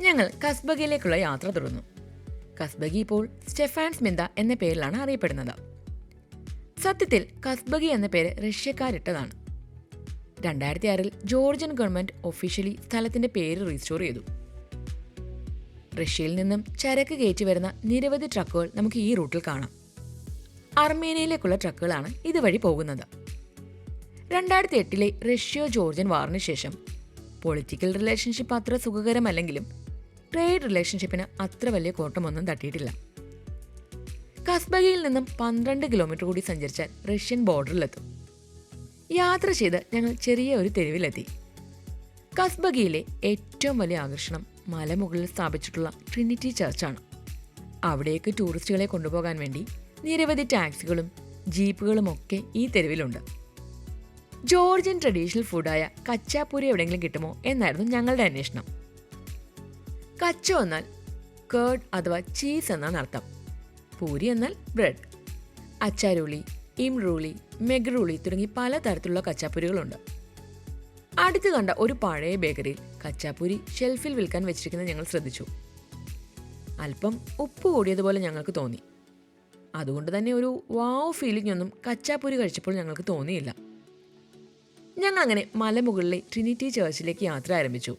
ഞങ്ങൾ കസ്ബഗയിലേക്കുള്ള യാത്ര തുടർന്നു. കസ്ബഗി ഇപ്പോൾ സ്റ്റെഫാൻസ് മിന്ത എന്ന പേരിലാണ് അറിയപ്പെടുന്നത്. സത്യത്തിൽ കസ്ബഗി എന്ന പേര് റഷ്യക്കാരിട്ടതാണ്. 2006 ജോർജിയൻ ഗവൺമെന്റ് ഒഫീഷ്യലി സ്ഥലത്തിന്റെ പേര് റീസ്റ്റോർ ചെയ്തു. റഷ്യയിൽ നിന്നും ചരക്ക് കയറ്റി വരുന്ന നിരവധി ട്രക്കുകൾ നമുക്ക് ഈ റൂട്ടിൽ കാണാം. അർമേനിയയിലേക്കുള്ള ട്രക്കുകളാണ് ഇതുവഴി പോകുന്നത്. 2008 റഷ്യ ജോർജിയൻ വാറിന് ശേഷം പൊളിറ്റിക്കൽ റിലേഷൻഷിപ്പ് അത്ര സുഖകരമല്ലെങ്കിലും ട്രേഡ് റിലേഷൻഷിപ്പിന് അത്ര വലിയ കോട്ടമൊന്നും തട്ടിയിട്ടില്ല. കസ്ബഗയിൽ നിന്നും 12 കിലോമീറ്റർ കൂടി സഞ്ചരിച്ചാൽ റഷ്യൻ ബോർഡറിലെത്തും. യാത്ര ചെയ്ത് ഞങ്ങൾ ചെറിയ ഒരു തെരുവിലെത്തി. കസ്ബഗയിലെ ഏറ്റവും വലിയ ആകർഷണം മലമുകളിൽ സ്ഥാപിച്ചിട്ടുള്ള ട്രിനിറ്റി ചർച്ചാണ്. അവിടേക്ക് ടൂറിസ്റ്റുകളെ കൊണ്ടുപോകാൻ വേണ്ടി നിരവധി ടാക്സികളും ജീപ്പുകളും ഒക്കെ ഈ തെരുവിലുണ്ട്. ജോർജിയൻ ട്രഡീഷണൽ ഫുഡായ കച്ചാപ്പൂരി എവിടെയെങ്കിലും കിട്ടുമോ എന്നായിരുന്നു ഞങ്ങളുടെ അന്വേഷണം. കച്ചോ എന്നാൽ കേർഡ് അഥവാ ചീസ് എന്നാണ് അർത്ഥം. പൂരി എന്നാൽ ബ്രെഡ്. അച്ചാരുള്ളി, ഇംറൂളി, മെഗ്രൂളി തുടങ്ങി പലതരത്തിലുള്ള കച്ചാപ്പൂരികളുണ്ട്. അടുത്ത് കണ്ട ഒരു പഴയ ബേക്കറിയിൽ കച്ചാപ്പൂരി ഷെൽഫിൽ വിൽക്കാൻ വെച്ചിരിക്കുന്നത് ഞങ്ങൾ ശ്രദ്ധിച്ചു. അല്പം ഉപ്പ് കൂടിയതുപോലെ ഞങ്ങൾക്ക് തോന്നി. അതുകൊണ്ട് തന്നെ ഒരു വാവ് ഫീലിംഗ് ഒന്നും കച്ചാപ്പൂരി കഴിച്ചപ്പോൾ ഞങ്ങൾക്ക് തോന്നിയില്ല. ഞങ്ങൾ അങ്ങനെ മലമുകളിലെ ട്രിനിറ്റി ചർച്ചിലേക്ക് യാത്ര ആരംഭിച്ചു.